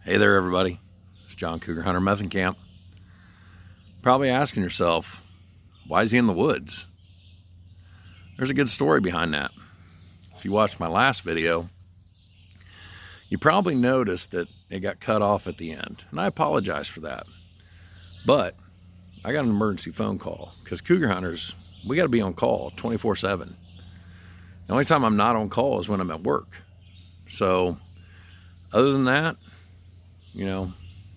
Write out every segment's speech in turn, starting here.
Hey there, everybody. It's John Cougar Hunter, Method Camp. Probably asking yourself, why is he in the woods? There's a good story behind that. If you watched my last video, you probably noticed that it got cut off at the end, and I apologize for that. But I got an emergency phone call because cougar hunters, we got to be on call 24/7. The only time I'm not on call is when I'm at work. So other than that, you know,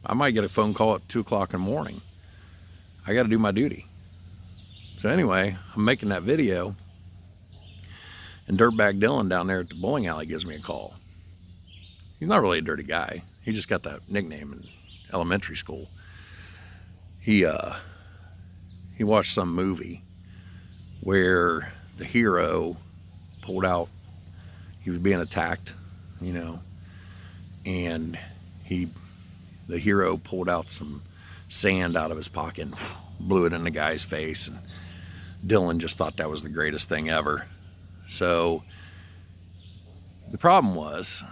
I might get a phone call at 2 o'clock in the morning. I got to do my duty. So anyway, I'm making that video, and Dirtbag Dylan down there at the bowling alley gives me a call. He's not really a dirty guy. He just got that nickname in elementary school. He watched some movie where the hero pulled out, he was being attacked, you know, and the hero pulled out some sand out of his pocket and blew it in the guy's face, and Dylan just thought that was the greatest thing ever. So the problem was,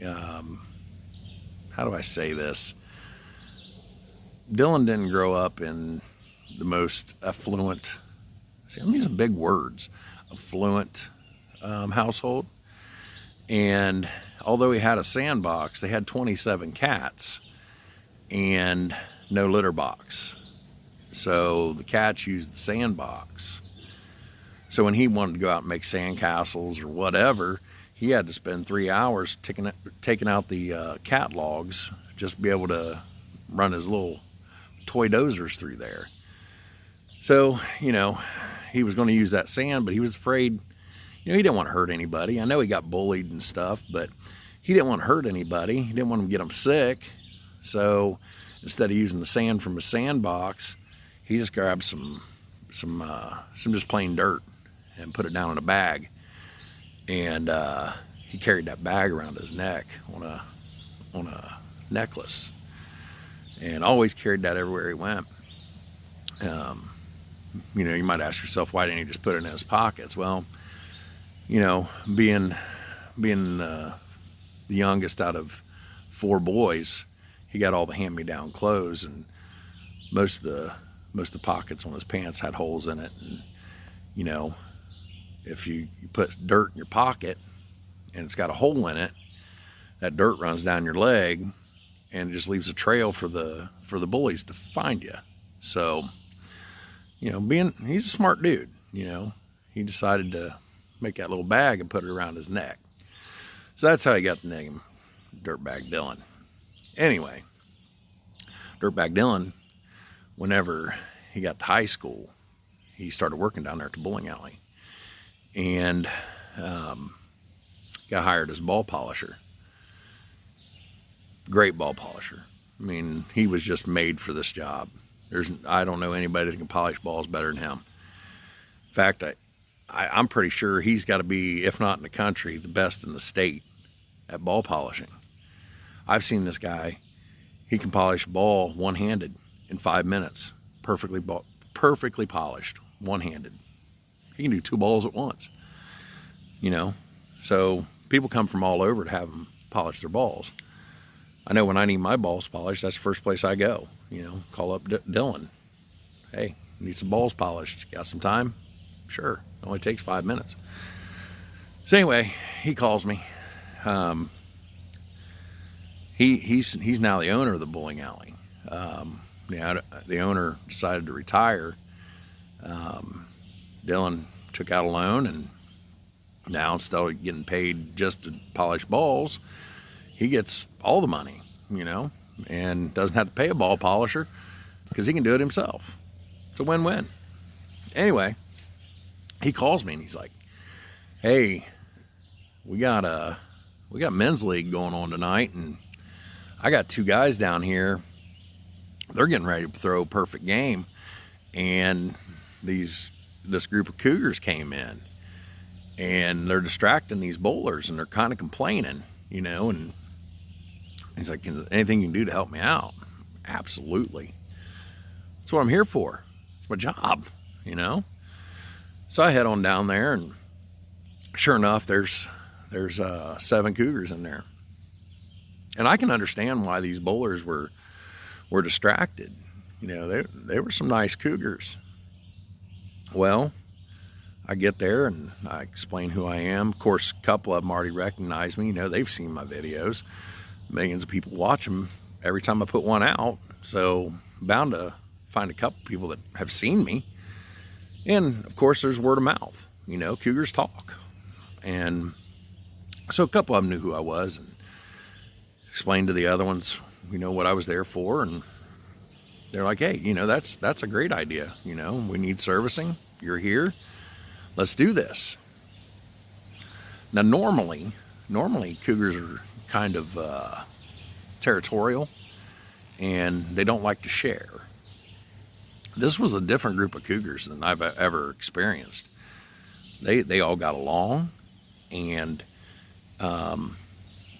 how do I say this? Dylan didn't grow up in the most affluent, I'm using big words, affluent household. And although he had a sandbox, they had 27 cats and no litter box. So the cats used the sandbox. So when he wanted to go out and make sandcastles or whatever, he had to spend 3 hours taking out the cat logs just to be able to run his little toy dozers through there. So, you know, he was going to use that sand, but he was afraid, you know, he didn't want to hurt anybody. I know he got bullied and stuff, but he didn't want to hurt anybody. He didn't want to get them sick. So instead of using the sand from a sandbox, he just grabbed some just plain dirt and put it down in a bag. And he carried that bag around his neck on a necklace, and always carried that everywhere he went. You know, you might ask yourself, why didn't he just put it in his pockets? Well, you know, being the youngest out of 4 boys, he got all the hand-me-down clothes, and most of the pockets on his pants had holes in it. And you know, if you put dirt in your pocket and it's got a hole in it, that dirt runs down your leg and it just leaves a trail for the bullies to find you. So, you know, he's a smart dude, you know, he decided to make that little bag and put it around his neck. So that's how he got the name Dirtbag Dylan. Anyway, Dirtbag Dylan, whenever he got to high school, he started working down there at the bowling alley, and got hired as ball polisher. Great ball polisher. I mean, he was just made for this job. I don't know anybody that can polish balls better than him. In fact, I'm pretty sure he's got to be, if not in the country, the best in the state at ball polishing. I've seen this guy. He can polish a ball one-handed in 5 minutes, perfectly polished, one-handed. He can do 2 balls at once, you know. So people come from all over to have him polish their balls. I know when I need my balls polished, that's the first place I go. You know, call up Dylan. Hey, need some balls polished. Got some time? Sure. It only takes 5 minutes. So anyway, he calls me. He's now the owner of the bowling alley. The owner decided to retire. Dylan took out a loan, and now instead of getting paid just to polish balls, he gets all the money, you know, and doesn't have to pay a ball polisher because he can do it himself. It's a win-win. Anyway, he calls me and he's like, hey, we got men's league going on tonight, and I got 2 guys down here. They're getting ready to throw a perfect game, and this group of cougars came in, and they're distracting these bowlers, and they're kind of complaining, you know. And he's like, anything you can do to help me out? Absolutely. That's what I'm here for. It's my job, you know. So I head on down there, and sure enough, there's 7 cougars in there. And I can understand why these bullers were distracted. You know, they were some nice cougars. Well, I get there and I explain who I am. Of course, a couple of them already recognize me. You know, they've seen my videos. Millions of people watch them every time I put one out. So I'm bound to find a couple people that have seen me. And of course, there's word of mouth. You know, cougars talk. And so a couple of them knew who I was and explained to the other ones, you know, what I was there for. And they're like, hey, you know, that's a great idea. You know, we need servicing. You're here. Let's do this. Now, normally cougars are kind of territorial, and they don't like to share. This was a different group of cougars than I've ever experienced. They all got along, and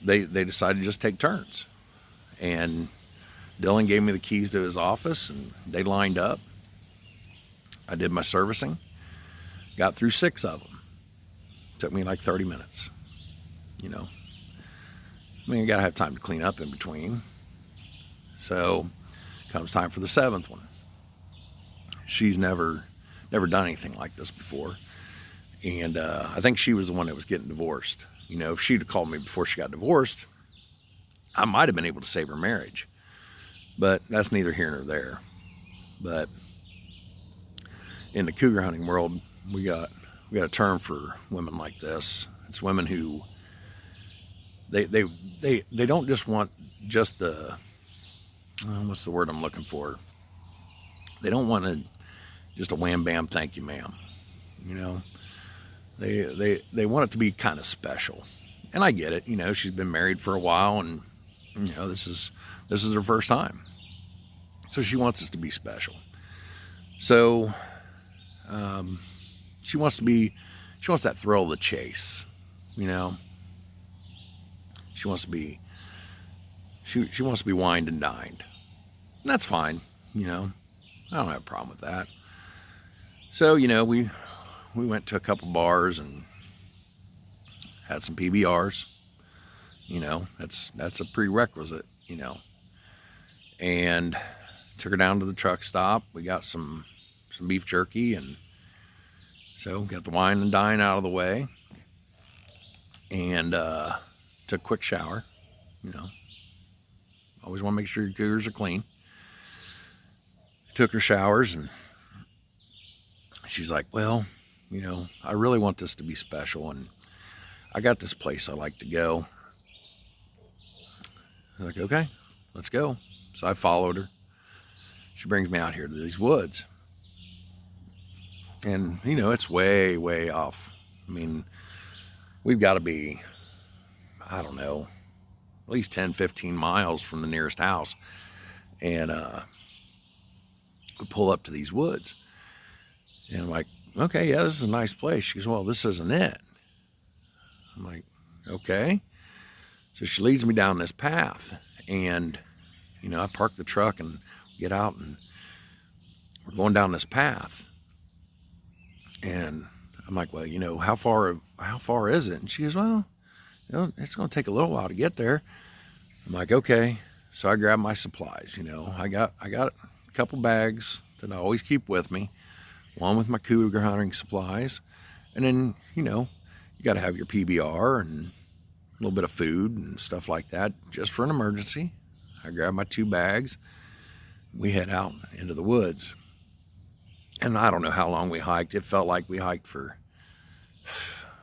they decided to just take turns. And Dylan gave me the keys to his office, and they lined up. I did my servicing. Got through 6 of them. Took me like 30 minutes. You know, I mean, you gotta have time to clean up in between. So comes time for the 7th one. She's never done anything like this before. And I think she was the one that was getting divorced. You know, if she'd have called me before she got divorced, I might have been able to save her marriage. But that's neither here nor there. But in the cougar hunting world, we got a term for women like this. It's women who they don't just want just the what's the word I'm looking for? They don't want just a wham bam thank you ma'am. You know, they want it to be kind of special. And I get it. You know, she's been married for a while, and you know, this is her first time. So she wants us to be special. So she wants that thrill of the chase, you know. She wants to be wined and dined. And that's fine, you know. I don't have a problem with that. So, you know, we went to a couple bars and had some PBRs. You know, that's a prerequisite, you know. And took her down to the truck stop. We got some beef jerky, and so got the wine and dine out of the way, and took a quick shower. You know, always want to make sure your cougars are clean. Took her showers, and she's like, well, you know, I really want this to be special, and I got this place I like to go. I was like, okay, let's go. So I followed her. She brings me out here to these woods. And, you know, it's way, way off. I mean, we've got to be, I don't know, at least 10, 15 miles from the nearest house. And we pull up to these woods. And I'm like, okay, yeah, this is a nice place. She goes, well, this isn't it. I'm like, okay. So she leads me down this path. And, you know, I park the truck and get out, and we're going down this path. And I'm like, well, you know, how far is it? And she goes, well, you know, it's going to take a little while to get there. I'm like, okay. So I grab my supplies. You know, I got a couple bags that I always keep with me. One with my cougar hunting supplies, and then, you know, you got to have your PBR and a little bit of food and stuff like that just for an emergency. I grab my 2 bags. We head out into the woods. And I don't know how long we hiked. It felt like we hiked for,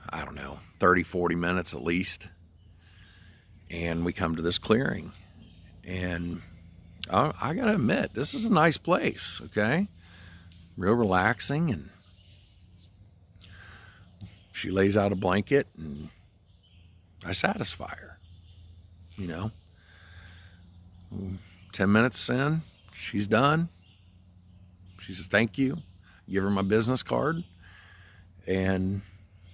I don't know, 30, 40 minutes at least. And we come to this clearing. And I gotta admit, this is a nice place, okay? Real relaxing. And she lays out a blanket, and I satisfy her, you know. 10 minutes in, she's done. She says, thank you. Give her my business card, and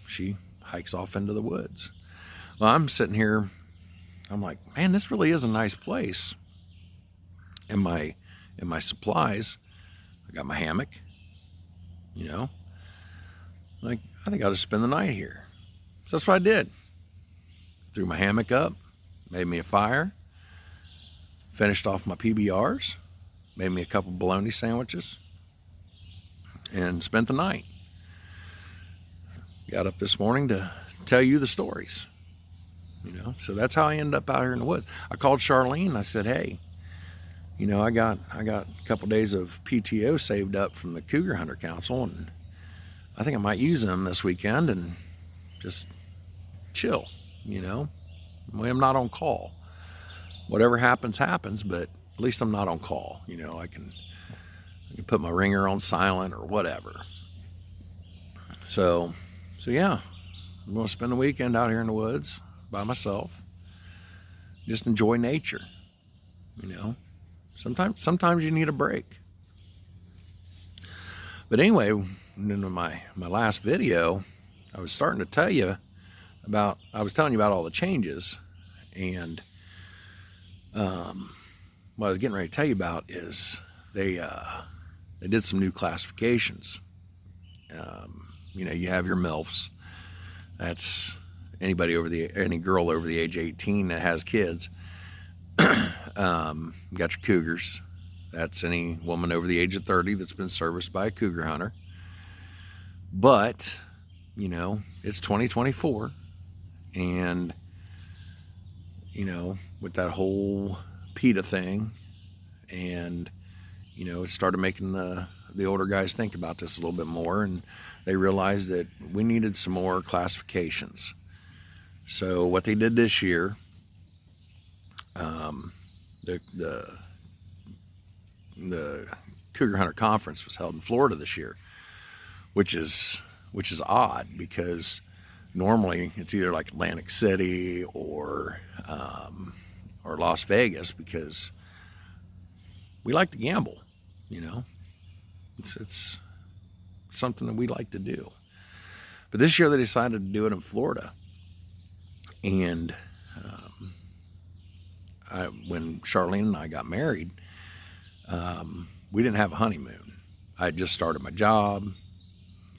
she hikes off into the woods. Well, I'm sitting here, I'm like, man, this really is a nice place. In my supplies, I got my hammock, you know. Like, I think I'll just spend the night here. So that's what I did. Threw my hammock up, made me a fire, finished off my PBRs, made me a couple bologna sandwiches, and spent the night. Got up this morning to tell you the stories. So that's how I ended up out here in the woods. I called Charlene and I said, hey, I got a couple days of PTO saved up from the Cougar Hunter Council, and I think I might use them this weekend and just chill. I'm not on call. Whatever happens, happens, but at least I'm not on call. I can put my ringer on silent or whatever. So yeah, I'm going to spend the weekend out here in the woods by myself. Just enjoy nature. Sometimes you need a break. But anyway, in my last video, I was starting to tell you about, all the changes, and what I was getting ready to tell you about is they did some new classifications. You have your MILFs. That's any girl over the age of 18 that has kids. You got your cougars. That's any woman over the age of 30 that's been serviced by a cougar hunter. But, it's 2024, and, with that whole PETA thing, and, it started making the older guys think about this a little bit more, and they realized that we needed some more classifications. So what they did this year, the Cougar Hunter Conference was held in Florida this year, which is odd, because normally it's either like Atlantic City or Las Vegas, because we like to gamble. It's something that we like to do. But this year they decided to do it in Florida. And when Charlene and I got married, we didn't have a honeymoon. I had just started my job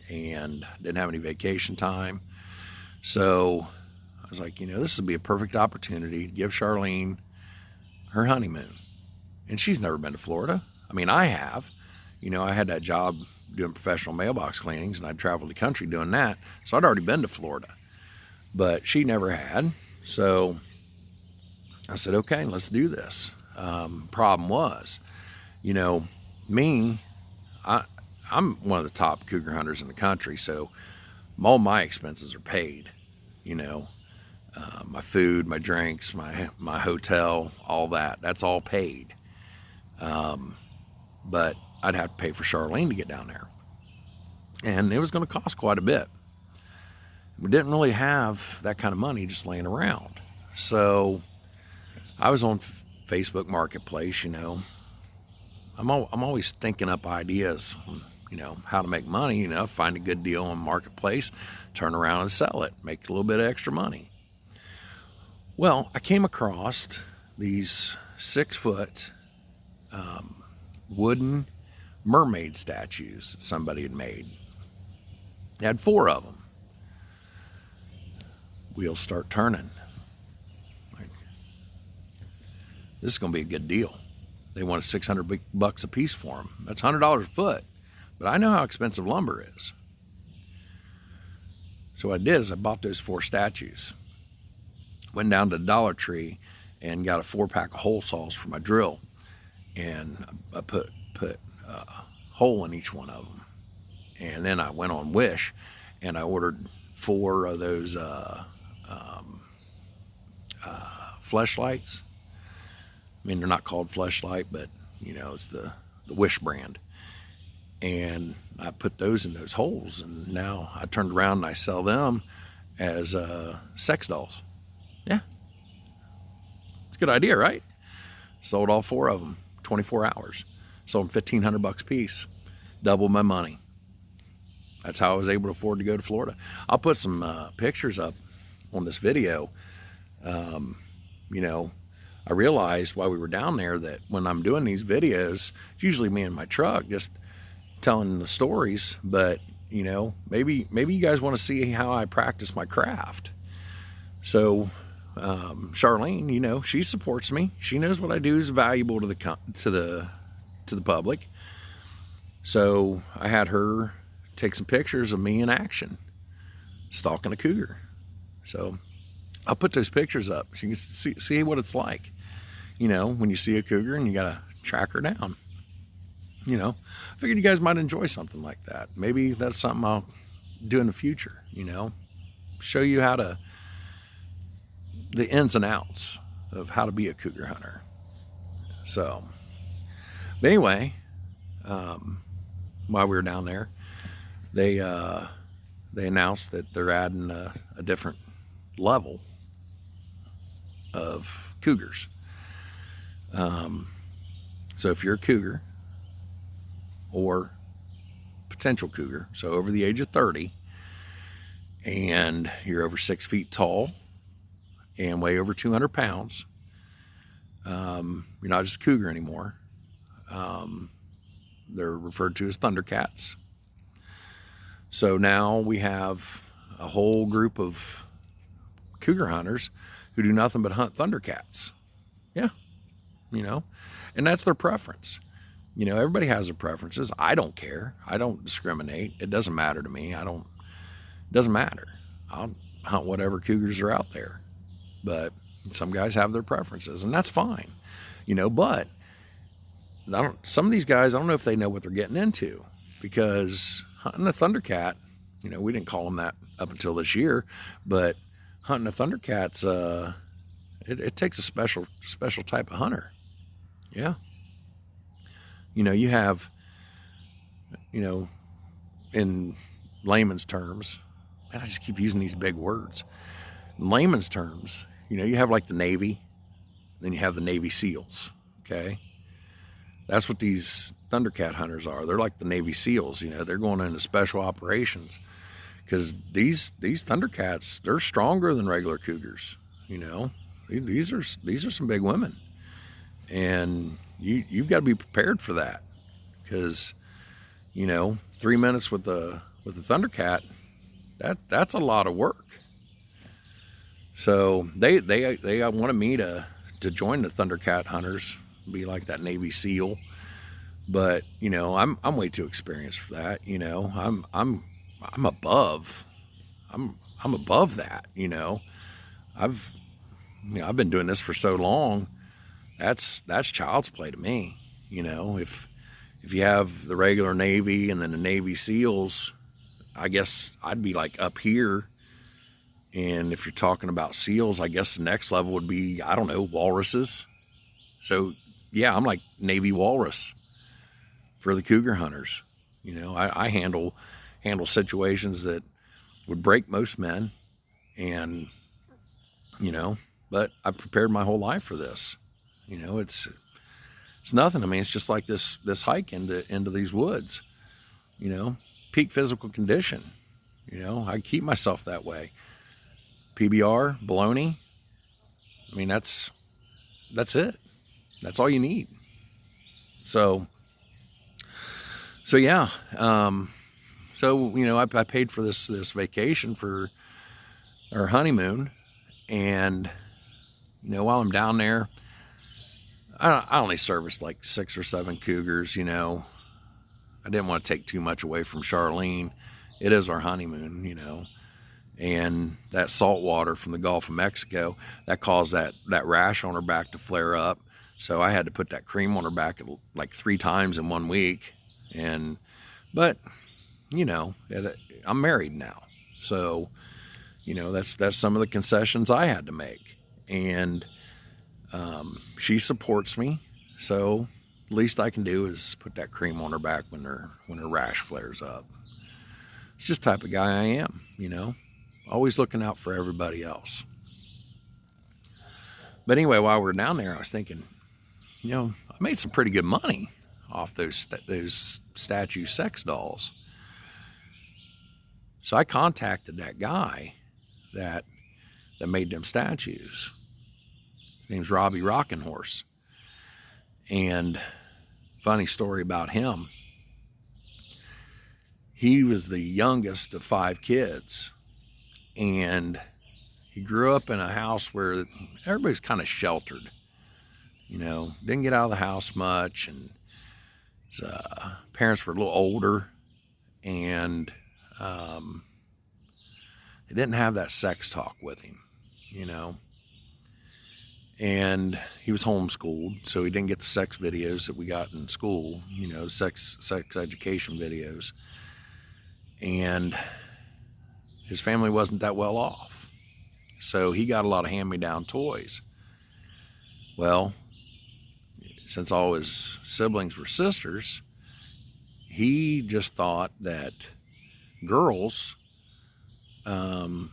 and didn't have any vacation time. So I was like, this would be a perfect opportunity to give Charlene her honeymoon. And she's never been to Florida. I mean, I have. I had that job doing professional mailbox cleanings, and I'd traveled the country doing that. So I'd already been to Florida. But she never had. So I said, okay, let's do this. Problem was, me, I'm one of the top cougar hunters in the country, so all my expenses are paid. My food, my drinks, my hotel, all that's all paid. But I'd have to pay for Charlene to get down there, and it was going to cost quite a bit. We didn't really have that kind of money just laying around. So I was on Facebook Marketplace. I'm always thinking up ideas on, how to make money. Find a good deal on Marketplace, turn around and sell it, make a little bit of extra money. Well, I came across these 6-foot wooden mermaid statues that somebody had made. They had 4 of them. Wheels start turning. Like, this is going to be a good deal. They wanted $600 a piece for them. That's $100 a foot. But I know how expensive lumber is. So what I did is I bought those 4 statues. Went down to Dollar Tree and got a 4-pack of hole saws for my drill. And I put a hole in each one of them. And then I went on Wish and I ordered 4 of those fleshlights. I mean, they're not called fleshlight, but it's the Wish brand. And I put those in those holes, and now I turned around and I sell them as sex dolls. Yeah, it's a good idea, right? Sold all 4 of them, 24 hours. Sold them $1,500 a piece. Doubled my money. That's how I was able to afford to go to Florida. I'll put some pictures up on this video. I realized while we were down there that when I'm doing these videos, it's usually me in my truck just telling the stories, but maybe you guys want to see how I practice my craft. So Charlene, you know, she supports me. She knows what I do is valuable to the public. So I had her take some pictures of me in action, stalking a cougar. So I'll put those pictures up so you can see what it's like. You know, when you see a cougar and you gotta track her down. You know, I figured you guys might enjoy something like that. Maybe that's something I'll do in the future, you know, show you the ins and outs of how to be a cougar hunter. So, but anyway, while we were down there, they announced that they're adding a different level of cougars. So if you're a cougar or potential cougar, so over the age of 30, and you're over 6 feet tall and weigh over 200 pounds, you're not just a cougar anymore. They're referred to as Thundercats. So now we have a whole group of cougar hunters who do nothing but hunt Thundercats. Yeah, you know, and that's their preference. You know, everybody has their preferences. I don't care. I don't discriminate. It doesn't matter to me. It doesn't matter. I'll hunt whatever cougars are out there. But some guys have their preferences, and that's fine. You know, but some of these guys, I don't know if they know what they're getting into, because hunting a Thundercat, you know, we didn't call them that up until this year, but hunting a Thundercat's, it takes a special type of hunter. Yeah. You know, you have, you know, in layman's terms, and I just keep using these big words. In layman's terms, you know, you have like the Navy, then you have the Navy SEALs, okay? That's what these Thundercat hunters are. They're like the Navy SEALs, you know, they're going into special operations, because these Thundercats, they're stronger than regular cougars, you know. These are some big women, and you've got to be prepared for that, because, you know, 3 minutes with the Thundercat, that's a lot of work. So they wanted me to join the Thundercat hunters, be like that Navy SEAL, but you know, I'm way too experienced for that. You know, I'm above that. You know, I've been doing this for so long. That's child's play to me. You know, if you have the regular Navy and then the Navy SEALs, I guess I'd be like up here. And if you're talking about SEALs, I guess the next level would be, I don't know, walruses. So yeah, I'm like Navy walrus for the cougar hunters. You know, I handle situations that would break most men, and you know, but I've prepared my whole life for this. You know, it's nothing. I mean, it's just like this hike into these woods. You know, peak physical condition. You know, I keep myself that way. PBR, baloney. I mean, that's it. That's all you need. So yeah. So, you know, I paid for this vacation for our honeymoon, and you know, while I'm down there, I only serviced like 6 or 7 cougars. You know, I didn't want to take too much away from Charlene. It is our honeymoon, you know, and that salt water from the Gulf of Mexico, that caused that rash on her back to flare up. So I had to put that cream on her back like 3 times in 1 week. But you know, I'm married now, so you know, that's some of the concessions I had to make, and she supports me. So least I can do is put that cream on her back when her rash flares up. It's just the type of guy I am, you know, always looking out for everybody else. But anyway, while we were down there, I was thinking, you know, I made some pretty good money off those statue sex dolls. So I contacted that guy that made them statues. His name's Robbie Rockin' Horse. And funny story about him, he was the youngest of 5 kids, and he grew up in a house where everybody's kind of sheltered. You know, didn't get out of the house much, and his parents were a little older, and they didn't have that sex talk with him, you know. And he was homeschooled, so he didn't get the sex videos that we got in school, you know, sex education videos. And his family wasn't that well off, so he got a lot of hand-me-down toys. Well, since all his siblings were sisters, he just thought that girls were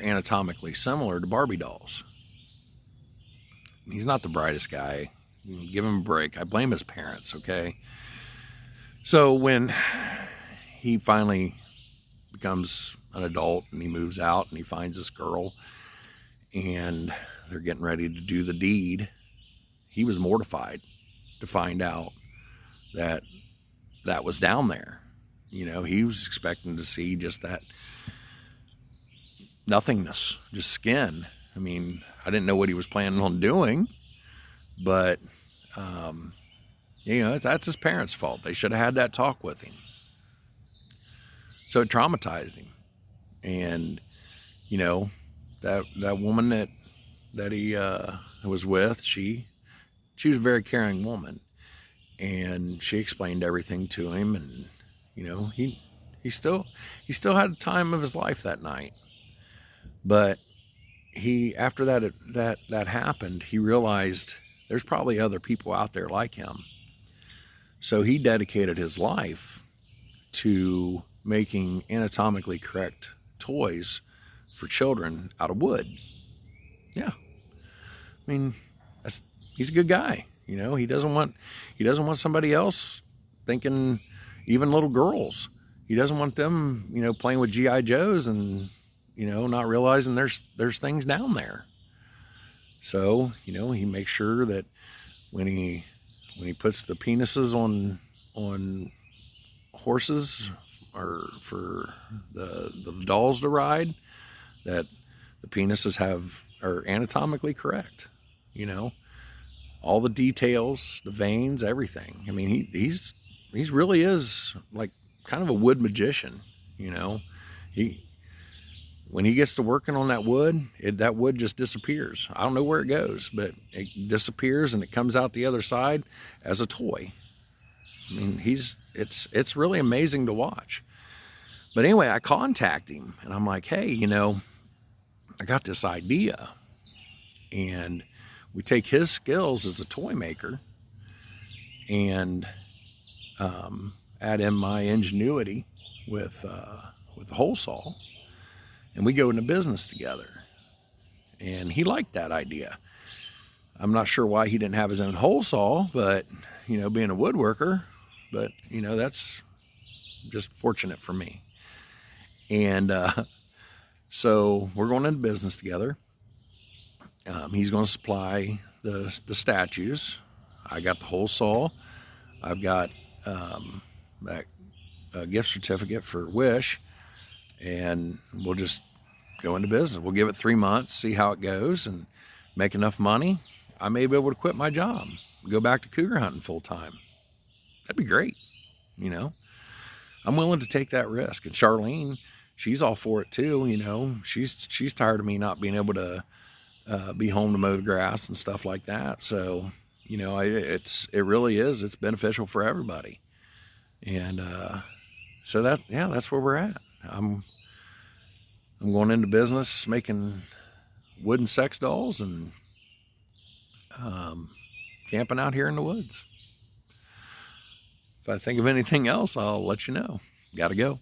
anatomically similar to Barbie dolls. He's not the brightest guy. Give him a break. I blame his parents, okay? So when he finally becomes an adult and he moves out and he finds this girl and they're getting ready to do the deed, he was mortified to find out that that was down there. You know, he was expecting to see just that nothingness, just skin. I mean, I didn't know what he was planning on doing, but, you know, that's his parents' fault. They should have had that talk with him. So it traumatized him. And, you know, that woman that he was with, she was a very caring woman. And she explained everything to him, and, you know, he still had the time of his life that night. But after that happened, he realized there's probably other people out there like him. So he dedicated his life to making anatomically correct toys for children out of wood. Yeah. I mean, he's a good guy. You know, he doesn't want somebody else thinking, even little girls. He doesn't want them, you know, playing with G.I. Joes and, you know, not realizing there's things down there. So, you know, he makes sure that when he puts the penises on horses or for the dolls to ride, that the penises are anatomically correct. You know, all the details, the veins, everything. I mean, he's really is like kind of a wood magician. You know, when he gets to working on that wood, that wood just disappears. I don't know where it goes, but it disappears and it comes out the other side as a toy. I mean, it's really amazing to watch. But anyway, I contact him and I'm like, hey, you know, I got this idea. And we take his skills as a toy maker and add in my ingenuity with the hole saw. And we go into business together. And he liked that idea. I'm not sure why he didn't have his own hole saw, but, you know, being a woodworker, but, you know, that's just fortunate for me. And so we're going into business together. He's going to supply the statues. I got the hole saw. I've got that gift certificate for Wish. And we'll just go into business. We'll give it 3 months, see how it goes, and make enough money. I may be able to quit my job, go back to cougar hunting full time. That'd be great, you know. I'm willing to take that risk. And Charlene, she's all for it too, you know. She's tired of me not being able to be home to mow the grass and stuff like that. So, you know, it really is. It's beneficial for everybody. And so that's where we're at. I'm going into business making wooden sex dolls and camping out here in the woods. If I think of anything else, I'll let you know. Gotta go.